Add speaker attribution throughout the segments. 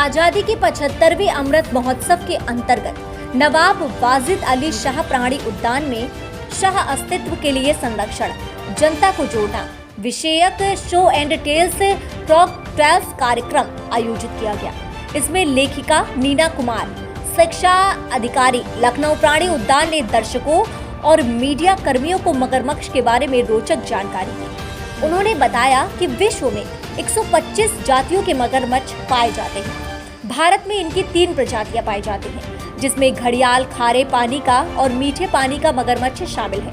Speaker 1: आजादी के 75वें अमृत महोत्सव के अंतर्गत नवाब वाजिद अली शाह प्राणी उद्यान में शाह अस्तित्व के लिए संरक्षण, जनता को जोड़ना विषयक शो एंड टेल्स टॉक 12 कार्यक्रम आयोजित किया गया। इसमें लेखिका नीना कुमार, शिक्षा अधिकारी लखनऊ प्राणी उद्यान ने दर्शकों और मीडिया कर्मियों को मगरमच्छ के बारे में रोचक जानकारी दी। उन्होंने बताया कि विश्व में 125 जातियों के मगरमच्छ पाए जाते हैं। भारत में इनकी 3 प्रजातियां पाई जाती हैं, जिसमें घड़ियाल, खारे पानी का और मीठे पानी का मगरमच्छ शामिल है।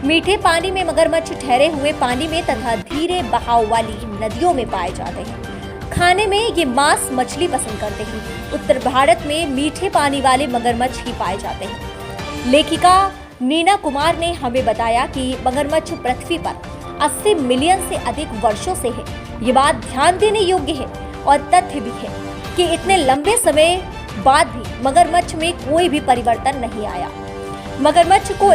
Speaker 1: मीठे पानी में मगरमच्छ ठहरे हुए पानी में तथा धीरे बहाव वाली नदियों में पाए जाते हैं। खाने में ये मांस मछली पसंद करते हैं। उत्तर भारत में मीठे पानी वाले मगरमच्छ ही पाए जाते हैं। लेखिका नीना कुमार ने हमें बताया कि मगरमच्छ पृथ्वी पर 80 मिलियन से अधिक वर्षों से है। ये बात ध्यान देने योग्य है और तथ्य भी है कि इतने लंबे समय बाद भी मगरमच्छ में कोई भी परिवर्तन नहीं आया। मगरमच्छ को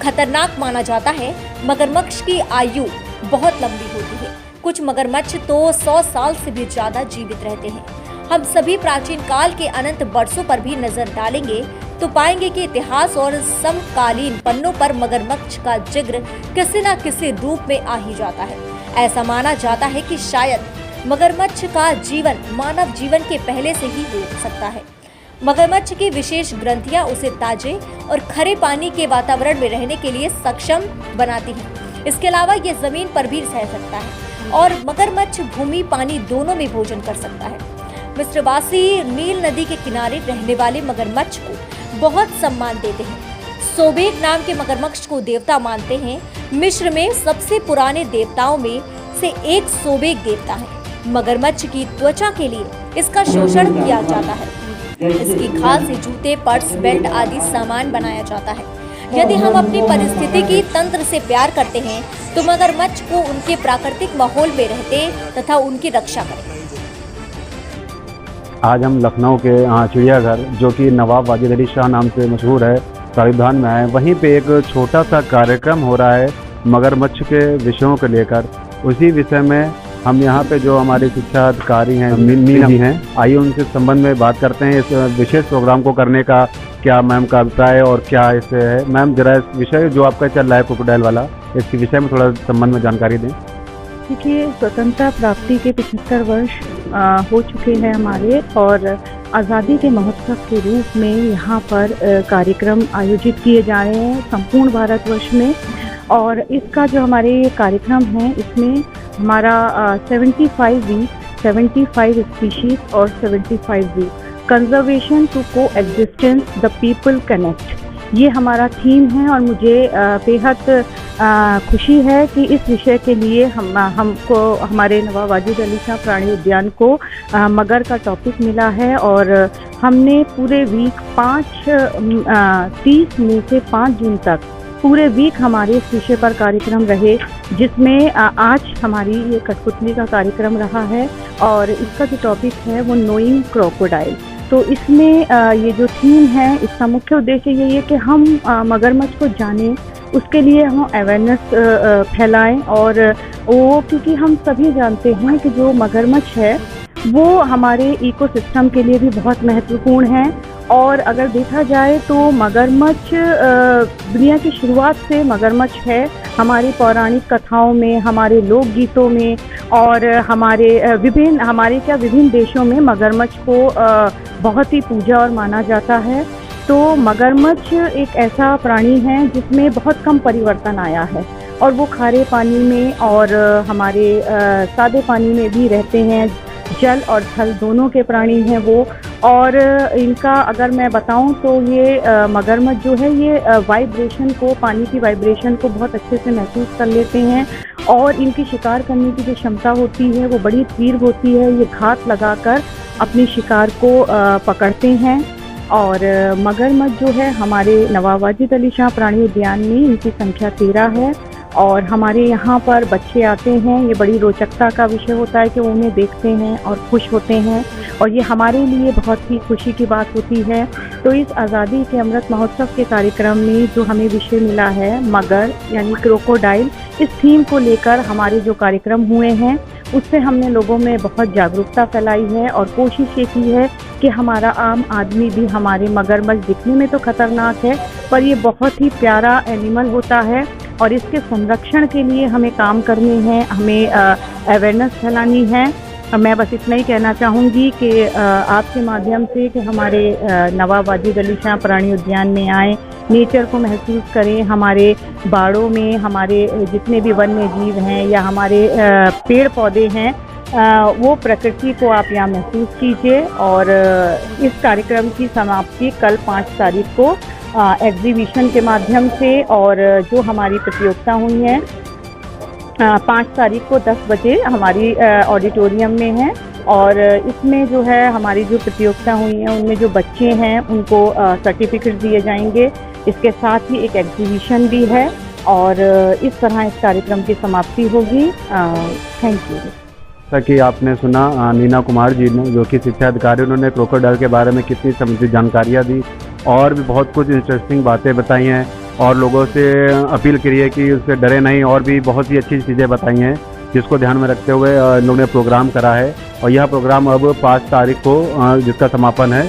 Speaker 1: खतरनाक माना जाता है। मगरमच्छ की आयु बहुत लंबी होती है। कुछ मगरमच्छ तो 100 साल से भी ज्यादा जीवित रहते हैं। हम सभी प्राचीन काल के अनंत वर्षों पर भी नजर डालेंगे तो पाएंगे कि इतिहास और समकालीन पन्नों पर मगरमच्छ का जिक्र किसी न किसी रूप में आ ही जाता है। ऐसा माना जाता है कि शायद मगरमच्छ का जीवन मानव जीवन के पहले से ही हो सकता है। मगरमच्छ की विशेष ग्रंथियां उसे ताजे और खरे पानी के वातावरण में रहने के लिए सक्षम बनाती हैं। इसके अलावा ये जमीन पर भी रह सकता है और मगरमच्छ भूमि पानी दोनों में भोजन कर सकता है। मिस्रवासी नील नदी के किनारे रहने वाले मगरमच्छ को बहुत सम्मान देते हैं। सोबेक नाम के मगरमच्छ को देवता मानते हैं। मिस्र में सबसे पुराने देवताओं में से एक सोबेक देवता है। मगरमच्छ की त्वचा के लिए इसका शोषण किया जाता है। इसकी खाल से जूते, पर्स, बेल्ट आदि सामान बनाया जाता है। यदि हम अपनी पारिस्थितिकी तंत्र से प्यार करते हैं तो मगरमच्छ को उनके प्राकृतिक माहौल में रहते तथा उनकी रक्षा करें।
Speaker 2: आज हम लखनऊ के चिड़ियाघर, जो कि नवाब वाजिद अली शाह नाम से मशहूर है, प्राणी उद्यान में आए। वहीं पे एक छोटा सा कार्यक्रम हो रहा है मगरमच्छ के विषयों को लेकर। उसी विषय में हम यहाँ पे जो हमारे शिक्षा अधिकारी हैं मीना जी हैं, आइए उनके संबंध में बात करते हैं। इस विशेष प्रोग्राम को करने का क्या मैम का अभिप्राय है और क्या इससे है। मैम जरा इस विषय जो आपका चल रहा है क्रोकोडाइल वाला, इसके विषय में थोड़ा संबंध में जानकारी दें।
Speaker 3: देखिए, स्वतंत्रता प्राप्ति के 75 वर्ष हो चुके हैं हमारे, और आज़ादी के महोत्सव के रूप में यहाँ पर कार्यक्रम आयोजित किए जा रहे हैं संपूर्ण भारतवर्ष में। और इसका जो हमारे कार्यक्रम है, इसमें हमारा 75 वीक, 75 स्पीशीज और 75 वीक कंजर्वेशन टू को एग्जिस्टेंस द पीपल कनेक्ट, ये हमारा थीम है। और मुझे बेहद खुशी है कि इस विषय के लिए हमको हमारे नवाब वाजिद अली शाह प्राणी उद्यान को मगर का टॉपिक मिला है। और हमने पूरे वीक 30 मई से 5 जून तक पूरे वीक हमारे इस विषय पर कार्यक्रम रहे, जिसमें आज हमारी ये कठपुतली का कार्यक्रम रहा है। और इसका जो टॉपिक है वो नोइंग क्रोकोडाइल। तो इसमें ये जो थीम है, इसका मुख्य उद्देश्य यही है कि हम मगरमच्छ को जानें, उसके लिए हम अवेयरनेस फैलाएं। और वो, क्योंकि हम सभी जानते हैं कि जो मगरमच्छ है वो हमारे इकोसिस्टम के लिए भी बहुत महत्वपूर्ण है। और अगर देखा जाए तो मगरमच्छ दुनिया की शुरुआत से मगरमच्छ है। हमारी पौराणिक कथाओं में, हमारे लोकगीतों में और हमारे विभिन्न देशों में मगरमच्छ को बहुत ही पूजा और माना जाता है। तो मगरमच्छ एक ऐसा प्राणी है जिसमें बहुत कम परिवर्तन आया है, और वो खारे पानी में और हमारे सादे पानी में भी रहते हैं। जल और थल दोनों के प्राणी हैं वो। और इनका अगर मैं बताऊं तो ये मगरमच्छ जो है, ये वाइब्रेशन को, पानी की वाइब्रेशन को बहुत अच्छे से महसूस कर लेते हैं। और इनकी शिकार करने की जो क्षमता होती है वो बड़ी तीव्र होती है। ये घात लगाकर अपने शिकार को पकड़ते हैं। और मगरमच्छ जो है हमारे नवाब वाजिद अली शाह प्राणी उद्यान में इनकी संख्या 13 है। और हमारे यहाँ पर बच्चे आते हैं, ये बड़ी रोचकता का विषय होता है कि वो उन्हें देखते हैं और खुश होते हैं। और ये हमारे लिए बहुत ही खुशी की बात होती है। तो इस आज़ादी के अमृत महोत्सव के कार्यक्रम में जो हमें विषय मिला है मगर यानी क्रोकोडाइल, इस थीम को लेकर हमारे जो कार्यक्रम हुए हैं उससे हमने लोगों में बहुत जागरूकता फैलाई है और कोशिश ये की है कि हमारा आम आदमी भी हमारे मगरमच्छ दिखने में तो खतरनाक है, पर ये बहुत ही प्यारा एनिमल होता है और इसके संरक्षण के लिए हमें काम करने हैं, हमें अवेयरनेस फैलानी है। मैं बस इतना ही कहना चाहूँगी कि आपके माध्यम से कि हमारे नवाब वाजिद अली शाह प्राणी उद्यान में आएँ, नेचर को महसूस करें, हमारे बाड़ों में हमारे जितने भी वन्य जीव हैं या हमारे पेड़ पौधे हैं, वो प्रकृति को आप यहाँ महसूस कीजिए। और इस कार्यक्रम की समाप्ति कल 5 तारीख को एग्जीबिशन के माध्यम से और जो हमारी प्रतियोगिता हुई है 5 तारीख को 10 बजे हमारी ऑडिटोरियम में है। और इसमें जो है हमारी जो प्रतियोगिता हुई है उनमें जो बच्चे हैं उनको सर्टिफिकेट दिए जाएंगे। इसके साथ ही एक एग्जीबिशन भी है और इस तरह इस कार्यक्रम की समाप्ति होगी। Thank you.
Speaker 2: जैसा कि आपने सुना नीना कुमार जी ने, जो कि शिक्षा अधिकारी, उन्होंने क्रोकोडाइल के बारे में कितनी समुचित जानकारियाँ दी और भी बहुत कुछ इंटरेस्टिंग बातें बताई हैं और लोगों से अपील करी है कि उससे डरे नहीं, और भी बहुत ही अच्छी चीज़ें बताई हैं जिसको ध्यान में रखते हुए इन लोगों ने प्रोग्राम करा है। और यह प्रोग्राम अब 5 तारीख को जिसका समापन है